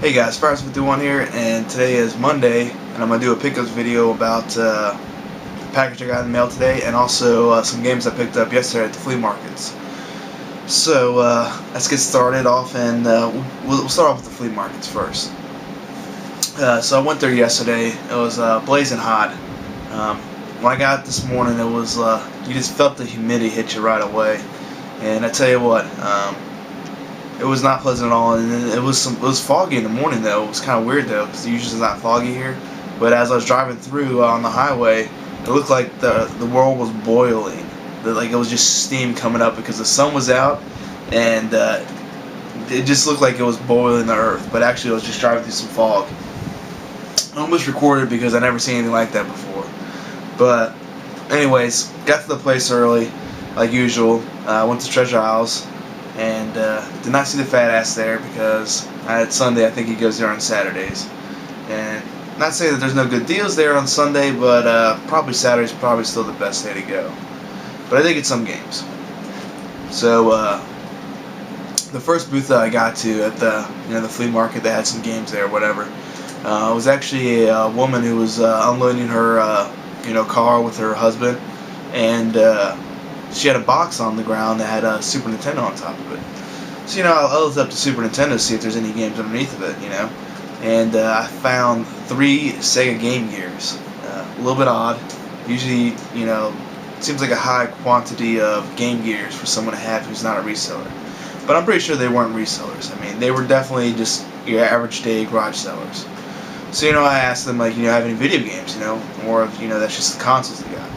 Hey guys, Fires51 here, and today is Monday, and I'm going to do a pickups video about the package I got in the mail today, and also some games I picked up yesterday at the flea markets. So let's get started off, and we'll start off with the flea markets first. So I went there yesterday. It was blazing hot. When I got this morning, it was you just felt the humidity hit you right away, and I tell you what. It was not pleasant at all, and it was foggy in the morning though. It was kind of weird though, because usually it's not foggy here. But as I was driving through on the highway, it looked like the world was boiling. Like it was just steam coming up because the sun was out, and it just looked like it was boiling the earth. But actually, I was just driving through some fog. I almost recorded because I never seen anything like that before. But anyways, got to the place early, like usual. Went to Treasure Isles. And did not see the fat ass there because at Sunday I think he goes there on Saturdays. And not saying that there's no good deals there on Sunday, but probably Saturday's probably still the best day to go. But I did get some games. So the first booth that I got to at the flea market that had some games there, or whatever, was actually a woman who was unloading her car with her husband, and she had a box on the ground that had a Super Nintendo on top of it. So, I looked up to Super Nintendo to see if there's any games underneath of it, And I found 3 Sega Game Gears. A little bit odd. Usually, it seems like a high quantity of Game Gears for someone to have who's not a reseller. But I'm pretty sure they weren't resellers. I mean, they were definitely just your average day garage sellers. So, I asked them, like, have any video games, or if, that's just the consoles they got.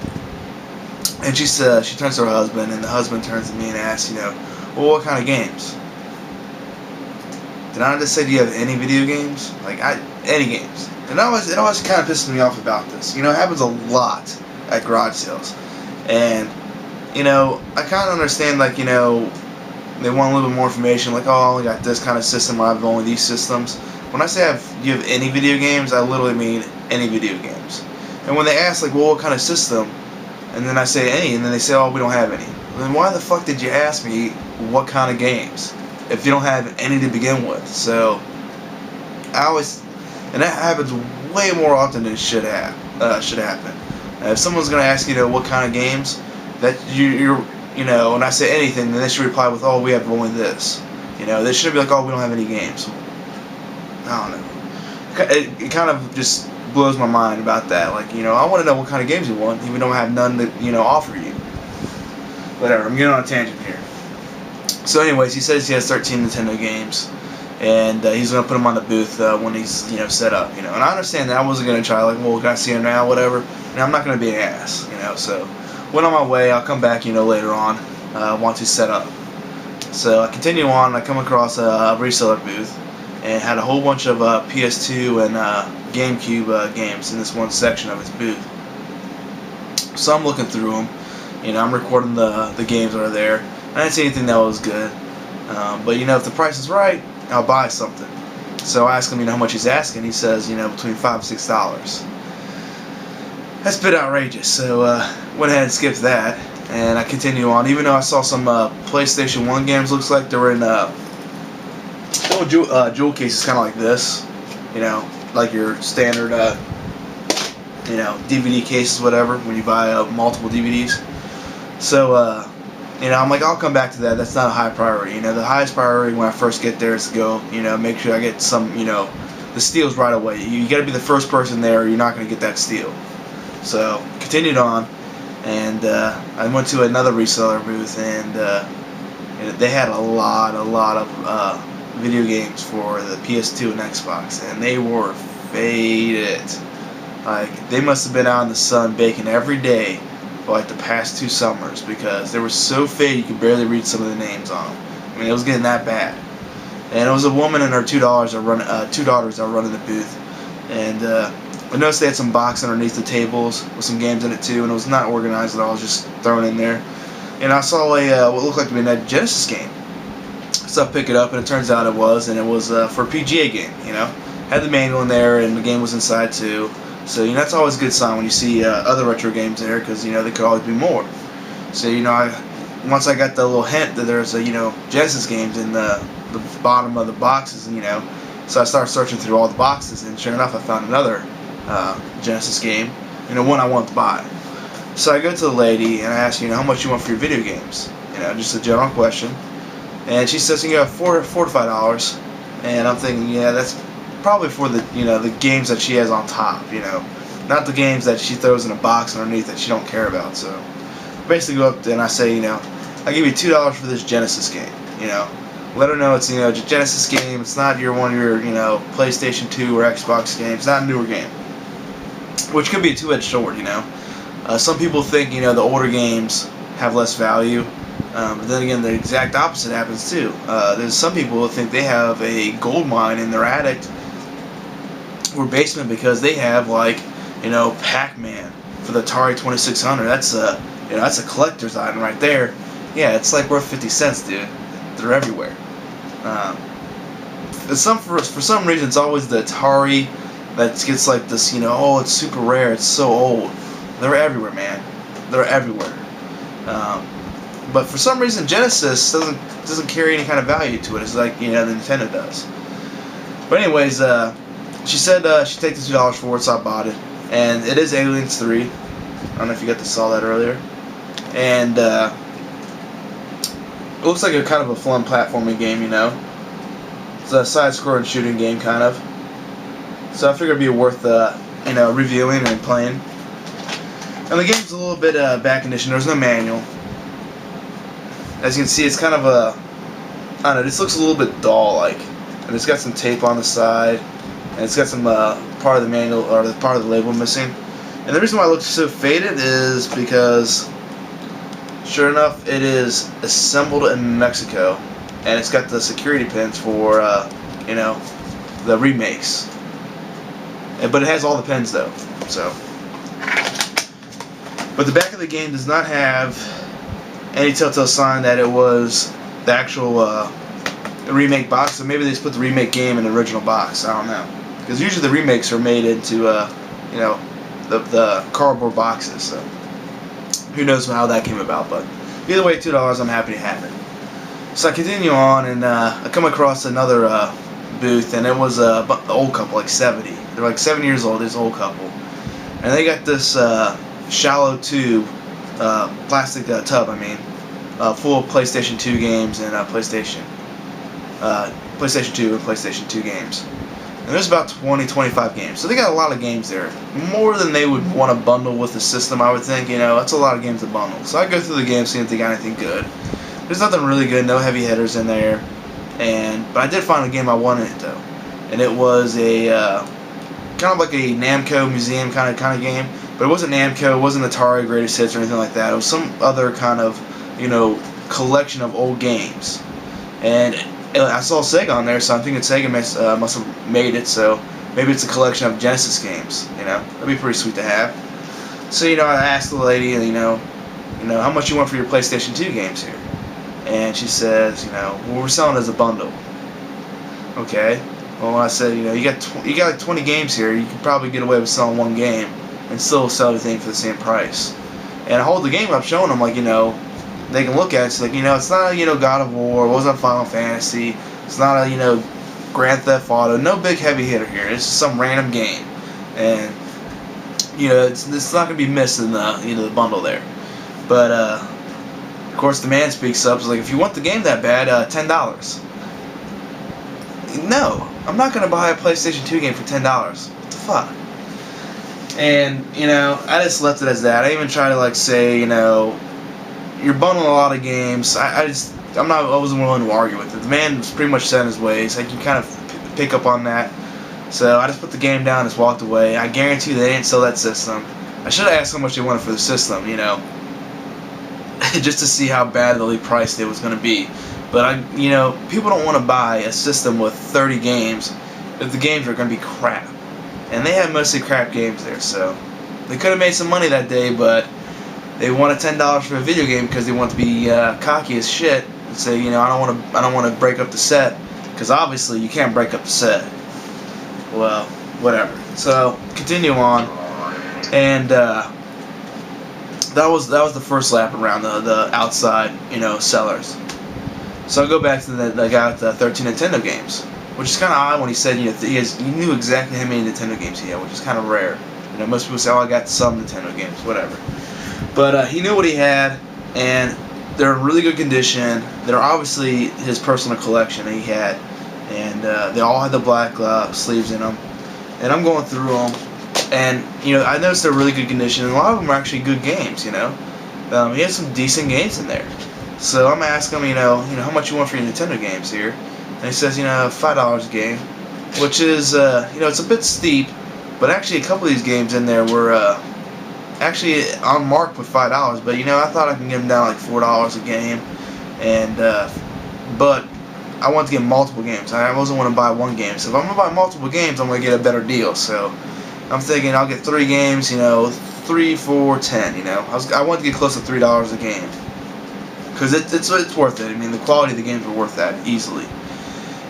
And she turns to her husband, and the husband turns to me and asks, well, what kind of games? Did I just say, do you have any video games? Like, any games. And it always kind of pisses me off about this. It happens a lot at garage sales. And, I kind of understand, like, they want a little bit more information, like, oh, I only got this kind of system, or I have only these systems. When I say do you have any video games, I literally mean any video games. And when they ask, like, well, what kind of system? And then I say any, and then they say, oh, we don't have any. Then why the fuck did you ask me what kind of games if you don't have any to begin with? So, and that happens way more often than it should happen. If someone's going to ask you, what kind of games, that you're, when I say anything, then they should reply with, oh, we have only this. They shouldn't be like, oh, we don't have any games. I don't know. It kind of just blows my mind about that. Like, I want to know what kind of games you want, even though I have none to, offer you. Whatever, I'm getting on a tangent here. So anyways, he says he has 13 Nintendo games, and he's going to put them on the booth when he's, set up, And I understand that. I wasn't going to try, like, well, can I see him now, whatever. And I'm not going to be an ass, So, went on my way. I'll come back, later on, once he's set up. So, I continue on. I come across a reseller booth, and had a whole bunch of PS2 and GameCube games in this one section of its booth. So I'm looking through them, I'm recording the games that are there. I didn't see anything that was good, but if the price is right, I'll buy something. So I asked him, how much he's asking. He says, between $5 and $6. That's a bit outrageous. So went ahead and skipped that, and I continue on. Even though I saw some PlayStation 1 games, looks like they were in jewel cases, kind of like this, like your standard, DVD cases, whatever, when you buy multiple DVDs. So, I'm like, I'll come back to that. That's not a high priority. The highest priority when I first get there is to go, make sure I get some, the steals right away. You got to be the first person there, or you're not going to get that steal. So, continued on, and I went to another reseller booth, and they had a lot of video games for the PS2 and Xbox, and they were faded. Like, they must have been out in the sun baking every day for like the past 2 summers, because they were so faded you could barely read some of the names on them. I mean, it was getting that bad. And it was a woman and her two daughters that were running the booth, and I noticed they had some box underneath the tables with some games in it too, and it was not organized at all, just thrown in there. And I saw what looked like to be a Genesis game. So I pick it up, and it turns out it was for a PGA game, Had the manual in there, and the game was inside too. So, that's always a good sign when you see other retro games there, because, there could always be more. So, once I got the little hint that there's Genesis games in the bottom of the boxes, So I started searching through all the boxes, and sure enough, I found another Genesis game, one I wanted to buy. So I go to the lady and I ask, how much you want for your video games? Just a general question. And she says, $4 to $5. And I'm thinking, yeah, that's probably for the, the games that she has on top, not the games that she throws in a box underneath that she don't care about. So basically go up and I say, I'll give you $2 for this Genesis game, Let her know it's, a Genesis game. It's not one of your, PlayStation 2 or Xbox games. It's not a newer game. Which could be a two-edged sword, Some people think, the older games have less value. But then again, the exact opposite happens too. There's some people who think they have a gold mine in their attic or basement because they have Pac-Man for the Atari 2600. That's a collector's item right there. Yeah, it's worth 50 cents, dude. They're everywhere. For some reason, it's always the Atari that gets this. Oh, it's super rare. It's so old. They're everywhere, man. They're everywhere. But for some reason, Genesis doesn't carry any kind of value to it. It's like the Nintendo does. But anyways, she said she'd take the $2 for it, so I bought it. And it is Aliens 3. I don't know if you saw that earlier. And it looks like a kind of a fun platforming game, It's a side-scrolling shooting game, kind of. So I figured it'd be worth reviewing and playing. And the game's a little bit bad condition. There's no manual. As you can see, it's kind of I don't know, this looks a little bit doll-like. And it's got some tape on the side, and it's got some part of the manual, or the part of the label missing. And the reason why it looks so faded is because, sure enough, it is assembled in Mexico, and it's got the security pins for, the remakes. But it has all the pins, though, so. But the back of the game does not have any telltale sign that it was the actual remake box, so maybe they just put the remake game in the original box. I don't know, because usually the remakes are made into the cardboard boxes. So who knows how that came about? But either way, $2. I'm happy to have it. So I continue on, and I come across another booth, and it was an old couple, 70. They're 7 years old. This old couple, and they got this shallow tube. Plastic tub, full of PlayStation 2 games and PlayStation 2 and PlayStation 2 games. And there's about 20-25 games. So they got a lot of games there. More than they would want to bundle with the system, I would think. That's a lot of games to bundle. So I go through the games, see if they got anything good. There's nothing really good, no heavy hitters in there. But I did find a game I wanted, though. And it was a kind of like a Namco museum kind of game. But it wasn't Namco, it wasn't Atari Greatest Hits or anything like that. It was some other kind of, collection of old games. And I saw Sega on there, so I'm thinking Sega must have made it, so maybe it's a collection of Genesis games, That'd be pretty sweet to have. So, I asked the lady, how much you want for your PlayStation 2 games here? And she says, well, we're selling it as a bundle. Okay. Well, I said, you got 20 games here, you could probably get away with selling one game and still sell everything for the same price. And I hold the game up showing them, they can look at it, it's it's not a, God of War, it wasn't Final Fantasy, it's not a, Grand Theft Auto, no big heavy hitter here, it's just some random game. And, it's not going to be missed in the, the bundle there. But, of course, the man speaks up, it's if you want the game that bad, $10. No, I'm not going to buy a PlayStation 2 game for $10. What the fuck? And, I just left it as that. I even try to, say, you're bundling a lot of games. I wasn't willing to argue with it. The man was pretty much set in his ways. You kind of pick up on that. So I just put the game down and just walked away. I guarantee you they didn't sell that system. I should have asked how much they wanted for the system, just to see how badly priced it was going to be. But, people don't want to buy a system with 30 games if the games are going to be crap. And they had mostly crap games there, so they could have made some money that day, but they wanted $10 for a video game because they want to be cocky as shit and say, I don't want to break up the set, because obviously you can't break up the set. Well, whatever. So continue on, and that was the first lap around the outside sellers. So I'll go back to the guy with the 13 Nintendo games. which is kind of odd when he said, you know, he knew exactly how many Nintendo games he had, which is kind of rare. You know, most people say, oh, I got some Nintendo games, whatever. But he knew what he had, and they're in really good condition. They're obviously his personal collection that he had, and they all had the black sleeves in them. And I'm going through them, and you know, I noticed they're really good condition, and a lot of them are actually good games. You know, he has some decent games in there. So I'm asking him, you know, how much you want for your Nintendo games here, and he says, you know, $5 a game, which is, you know, it's a bit steep, but actually a couple of these games in there were actually on mark with $5. But you know, I thought I could get them down like $4 a game, and but I wanted to get multiple games. I wasn't want to buy one game. So if I'm gonna buy multiple games, I'm gonna get a better deal. So I'm thinking I'll get 3 games. You know, 3, 4, 10. You know, I wanted to get close to $3 a game because it's worth it. I mean, the quality of the games are worth that easily.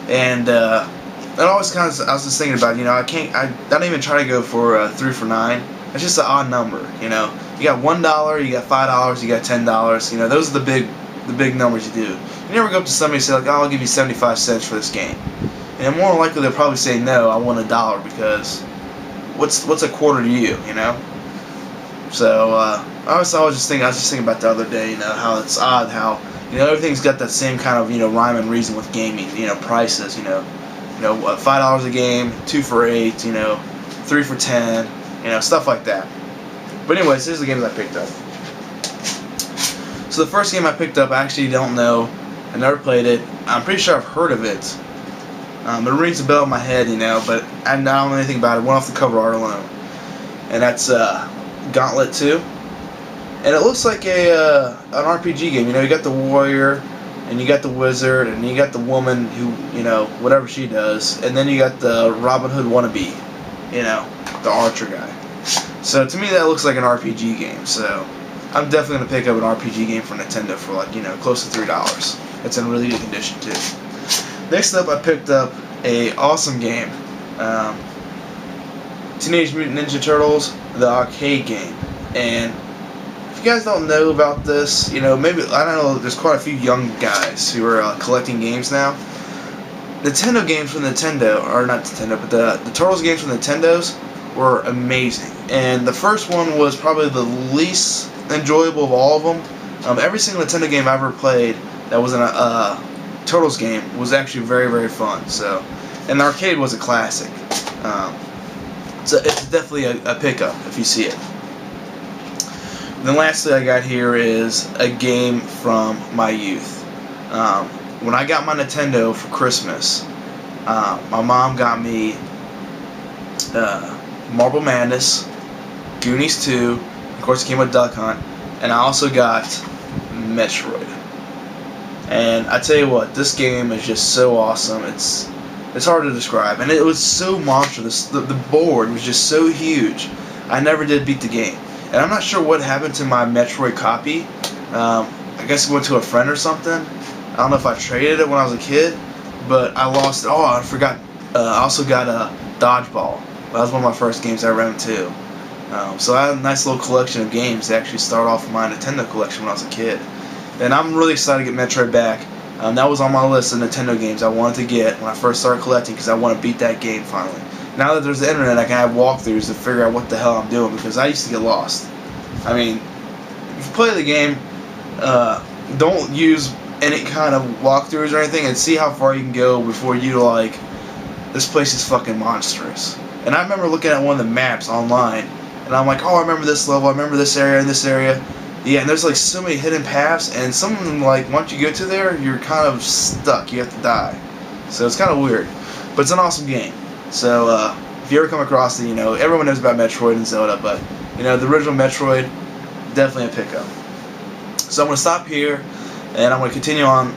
And it always kind of, I was just thinking about, you know, I don't even try to go for 3 for $9. It's just an odd number. You know, you got $1, you got $5, you got $10. You know, those are the big numbers you do. You never go up to somebody and say like, oh, I'll give you 75 cents for this game. And more likely they'll probably say no, I want $1 because what's a quarter to you, you know? So I was just thinking about the other day, you know, how it's odd how, you know, everything's got that same kind of, you know, rhyme and reason with gaming, you know, prices, you know, $5 a game, 2 for $8, you know, 3 for $10, you know, stuff like that. But anyways, here's the games I picked up. So the first game I picked up, I actually don't know. I never played it. I'm pretty sure I've heard of it. It rings a bell in my head, you know, but I don't know anything about it. Went off the cover art alone. And that's Gauntlet 2. And it looks like an RPG game. You know, you got the warrior, and you got the wizard, and you got the woman who, you know, whatever she does. And then you got the Robin Hood wannabe, you know, the archer guy. So to me that looks like an RPG game. So I'm definitely going to pick up an RPG game for Nintendo for like, you know, close to $3. It's in really good condition too. Next up, I picked up a awesome game, Teenage Mutant Ninja Turtles, the arcade game. And if you guys don't know about this, you know, maybe, I don't know, there's quite a few young guys who are collecting games now. Nintendo games from Nintendo, or not Nintendo, but the Turtles games from Nintendo's were amazing. And the first one was probably the least enjoyable of all of them. Every single Nintendo game I ever played that was in a Turtles game was actually very, very fun. So, and the arcade was a classic. So it's definitely a pickup if you see it. And then lastly, I got here is a game from my youth. When I got my Nintendo for Christmas, my mom got me Marble Madness, Goonies 2, of course it came with Duck Hunt, and I also got Metroid. And I tell you what, this game is just so awesome. It's hard to describe, and it was so monstrous. The board was just so huge. I never did beat the game, and I'm not sure what happened to my Metroid copy. I guess it went to a friend or something. I don't know if I traded it when I was a kid, but I lost it. Oh, I forgot. I also got a Dodgeball. That was one of my first games I ran too. So I had a nice little collection of games to actually start off my Nintendo collection when I was a kid. And I'm really excited to get Metroid back. That was on my list of Nintendo games I wanted to get when I first started collecting because I want to beat that game finally. Now that there's the internet, I can have walkthroughs to figure out what the hell I'm doing because I used to get lost. I mean, if you play the game, don't use any kind of walkthroughs or anything and see how far you can go before you like, this place is fucking monstrous. And I remember looking at one of the maps online, and I'm like, oh, I remember this level, I remember this area and this area. Yeah, and there's like so many hidden paths, and some of them, like, once you get to there, you're kind of stuck. You have to die. So it's kind of weird. But it's an awesome game. So if you ever come across it, you know, everyone knows about Metroid and Zelda, but, you know, the original Metroid, definitely a pickup. So I'm going to stop here, and I'm going to continue on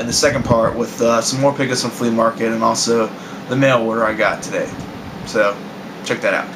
in the second part with some more pickups from Flea Market and also the mail order I got today. So check that out.